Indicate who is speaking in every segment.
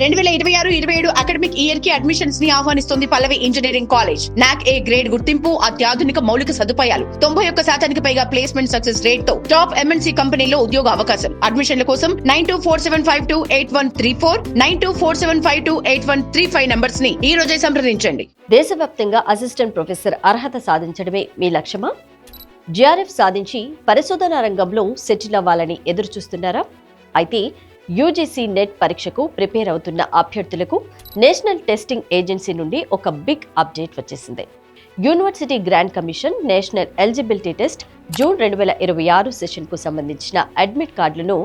Speaker 1: 2026-27 academic year కి admissions ని ఆహ్వానిస్తుంది పల్లవి engineering college. నాక్ ఏ గ్రేడ్ గుర్తింపు, అత్యాధునిక మౌలిక సదుపాయాలు, 91% పైగా ప్లేస్మెంట్ సక్సెస్ రేట్ తో టాప్ ఎంఎన్సీ కంపెనీలో ఉద్యోగ అవకాశం. అడ్మిషన్ల కోసం 9247528134 9247528135 నంబర్స్ ని ఈ రోజే సంప్రదించండి.
Speaker 2: దేశవ్యాప్తంగా అసిస్టెంట్ ప్రొఫెసర్ అర్హత సాధించడమే మీ లక్ష్యమా? జిఆర్ఎఫ్ సాధించి పరిశోధనా రంగంలో సెటిల్ అవ్వాలని ఎదురు చూస్తున్నారా? అయితే యూజీసీ నెట్ పరీక్షకు ప్రిపేర్ అవుతున్న అభ్యర్థులకు నేషనల్ టెస్టింగ్ ఏజెన్సీ నుండి ఒక బిగ్ అప్డేట్ వచ్చేసింది. University grant commission national eligibility test June 2026 సెషన్కు సంబంధించిన అడ్మిట్ కార్డులను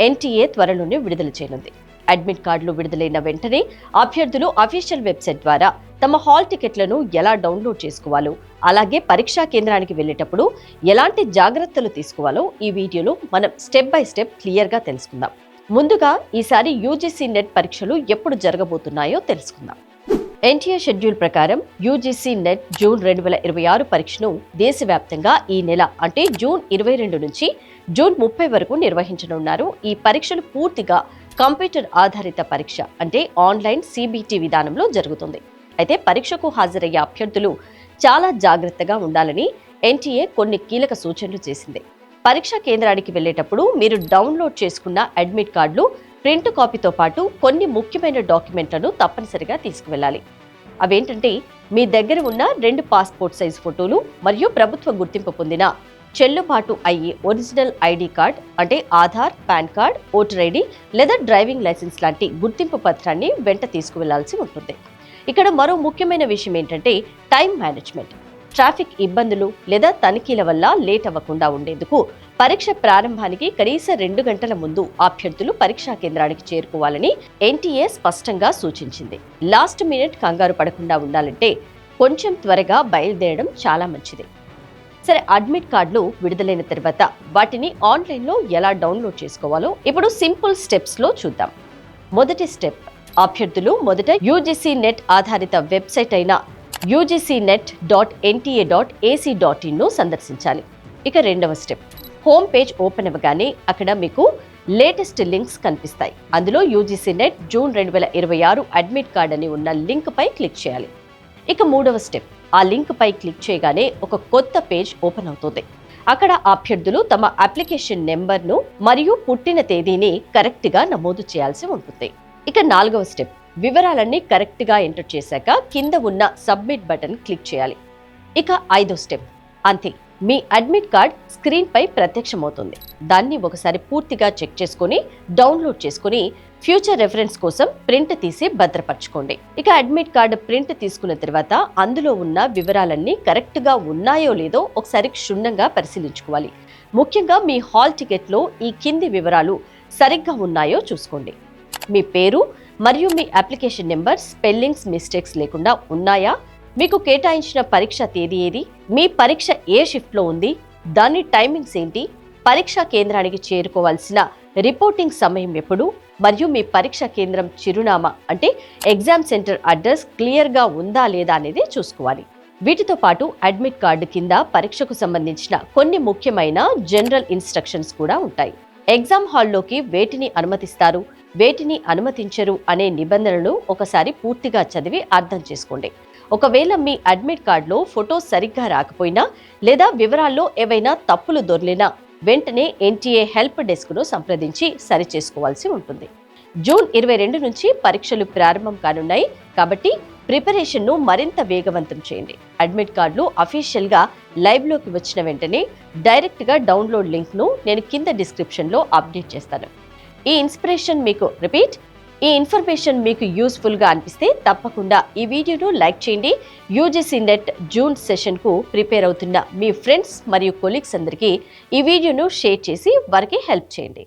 Speaker 2: ఎన్టీఏ త్వరలోనే విడుదల చేయనుంది. అడ్మిట్ కార్డులు విడుదలైన వెంటనే అభ్యర్థులు అఫీషియల్ వెబ్సైట్ ద్వారా తమ హాల్ టికెట్లను ఎలా డౌన్లోడ్ చేసుకోవాలో, అలాగే పరీక్షా కేంద్రానికి వెళ్లేటప్పుడు ఎలాంటి జాగ్రత్తలు తీసుకోవాలో ఈ వీడియోలో మనం స్టెప్ బై స్టెప్ క్లియర్గా తెలుసుకుందాం. ముందుగా ఈసారి యూజీసీ నెట్ పరీక్షలు ఎప్పుడు జరగబోతున్నాయో తెలుసుకుందాం. ఎన్టీఏ షెడ్యూల్ ప్రకారం యూజీసీ నెట్ జూన్ 2026 పరీక్షను దేశవ్యాప్తంగా ఈ నెల అంటే జూన్ 22 నుంచి జూన్ 30 వరకు నిర్వహించనున్నారు. ఈ పరీక్షలు పూర్తిగా కంప్యూటర్ ఆధారిత పరీక్ష అంటే ఆన్లైన్ సిబిటి విధానంలో జరుగుతుంది. అయితే పరీక్షకు హాజరయ్యే అభ్యర్థులు చాలా జాగ్రత్తగా ఉండాలని ఎన్టీఏ కొన్ని కీలక సూచనలు చేసింది. పరీక్షా కేంద్రానికి వెళ్లేటప్పుడు మీరు డౌన్లోడ్ చేసుకున్న అడ్మిట్ కార్డులు ప్రింట్ కాపీతో పాటు కొన్ని ముఖ్యమైన డాక్యుమెంట్లను తప్పనిసరిగా తీసుకువెళ్ళాలి. అవేంటంటే మీ దగ్గర ఉన్న 2 పాస్పోర్ట్ సైజ్ ఫోటోలు మరియు ప్రభుత్వ గుర్తింపు పొందిన చెల్లుబాటు అయ్యే ఒరిజినల్ ఐడి కార్డ్ అంటే Aadhaar, pan card, voter ID లేదా డ్రైవింగ్ లైసెన్స్ లాంటి గుర్తింపు పత్రాన్ని వెంట తీసుకువెళ్లాల్సి ఉంటుంది. ఇక్కడ మరో ముఖ్యమైన విషయం ఏంటంటే టైం మేనేజ్మెంట్. ట్రాఫిక్ ఇబ్బందులు లేదా తనిఖీల వల్ల లేట్ అవ్వకుండా ఉండేందుకు పరీక్ష ప్రారంభానికి కనీసం 2 గంటల ముందు అభ్యర్థులు పరీక్షా కేంద్రానికి చేరుకోవాలని ఎన్టీఏ స్పష్టంగా సూచించింది. లాస్ట్ మినిట్ కంగారు పడకుండా ఉండాలంటే కొంచెం త్వరగా బయలుదేరడం చాలా మంచిది. సరే, అడ్మిట్ కార్డులు విడుదలైన తర్వాత వాటిని ఆన్లైన్లో ఎలా డౌన్లోడ్ చేసుకోవాలో ఇప్పుడు సింపుల్ స్టెప్స్లో చూద్దాం. మొదటి స్టెప్, అభ్యర్థులు మొదట యూజీసీ నెట్ ఆధారిత వెబ్సైట్ అయిన ugcnet.nta.ac.in ను సందర్శించాలి. ఇక రెండవ స్టెప్, హోమ్ పేజ్ ఓపెన్ అవ్వగానే అక్కడ మీకు లేటెస్ట్ లింక్స్ కనిపిస్తాయి. అందులో UGC net June 2026 admit card అని ఉన్న లింక్ పై క్లిక్ చేయాలి. ఇక మూడవ స్టెప్, ఆ లింక్ పై క్లిక్ చేయగానే ఒక కొత్త పేజ్ ఓపెన్ అవుతుంది. అక్కడ అభ్యర్థులు తమ అప్లికేషన్ నెంబర్ను మరియు పుట్టిన తేదీని కరెక్ట్గా నమోదు చేయాల్సి ఉంటుంది. ఇక నాలుగవ స్టెప్, వివరాలన్నీ కరెక్ట్గా ఎంటర్ చేశాక కింద ఉన్న సబ్మిట్ బటన్ క్లిక్ చేయాలి. ఇక ఐదో స్టెప్, అంతే, మీ అడ్మిట్ కార్డ్ స్క్రీన్ పై ప్రత్యక్షమవుతుంది. దాన్ని ఒకసారి పూర్తిగా చెక్ చేసుకుని డౌన్లోడ్ చేసుకుని ఫ్యూచర్ రెఫరెన్స్ కోసం ప్రింట్ తీసి భద్రపరచుకోండి. ఇక అడ్మిట్ కార్డు ప్రింట్ తీసుకున్న తర్వాత అందులో ఉన్న వివరాలన్నీ కరెక్ట్గా ఉన్నాయో లేదో ఒకసారి క్షుణ్ణంగా పరిశీలించుకోవాలి. ముఖ్యంగా మీ హాల్ టికెట్లో ఈ కింది వివరాలు సరిగ్గా ఉన్నాయో చూసుకోండి. మీ పేరు మరియు మీ అప్లికేషన్ నెంబర్ స్పెల్లింగ్స్ మిస్టేక్స్ లేకుండా ఉన్నాయా? మీకు కేటాయించిన పరీక్ష తేదీ ఏది? మీ పరీక్ష ఏ షిఫ్ట్లో ఉంది? దాని టైమింగ్స్ ఏంటి? పరీక్షా కేంద్రానికి చేరుకోవాల్సిన రిపోర్టింగ్ సమయం ఎప్పుడు? మరియు మీ పరీక్షా కేంద్రం చిరునామా అంటే ఎగ్జామ్ సెంటర్ అడ్రస్ క్లియర్గా ఉందా లేదా అనేది చూసుకోవాలి. వీటితో పాటు అడ్మిట్ కార్డు కింద పరీక్షకు సంబంధించిన కొన్ని ముఖ్యమైన జనరల్ ఇన్స్ట్రక్షన్స్ కూడా ఉంటాయి. ఎగ్జామ్ హాల్లోకి వేటిని అనుమతిస్తారు, వేటిని అనుమతించరు అనే నిబంధనలు ఒకసారి పూర్తిగా చదివి అర్థం చేసుకోండి. ఒకవేళ మీ అడ్మిట్ కార్డులో ఫోటో సరిగ్గా రాకపోయినా లేదా వివరాల్లో ఏవైనా తప్పులు దొర్లినా వెంటనే ఎన్టీఏ హెల్ప్ డెస్క్ను సంప్రదించి సరిచేసుకోవాల్సి ఉంటుంది. జూన్ 22 నుంచి పరీక్షలు ప్రారంభం కానున్నాయి కాబట్టి ప్రిపరేషన్ను మరింత వేగవంతం చేయండి. అడ్మిట్ కార్డులు అఫీషియల్గా లైవ్లోకి వచ్చిన వెంటనే డైరెక్ట్గా డౌన్లోడ్ లింక్ను నేను కింద డిస్క్రిప్షన్లో అప్డేట్ చేస్తాను. ఈ ఇన్ఫర్మేషన్ మీకు యూస్ఫుల్గా అనిపిస్తే తప్పకుండా ఈ వీడియోను లైక్ చేయండి. యూజీసీ నెట్ జూన్ సెషన్కు ప్రిపేర్ అవుతున్న మీ ఫ్రెండ్స్ మరియు కొలీగ్స్ అందరికీ ఈ వీడియోను షేర్ చేసి వారికి హెల్ప్ చేయండి.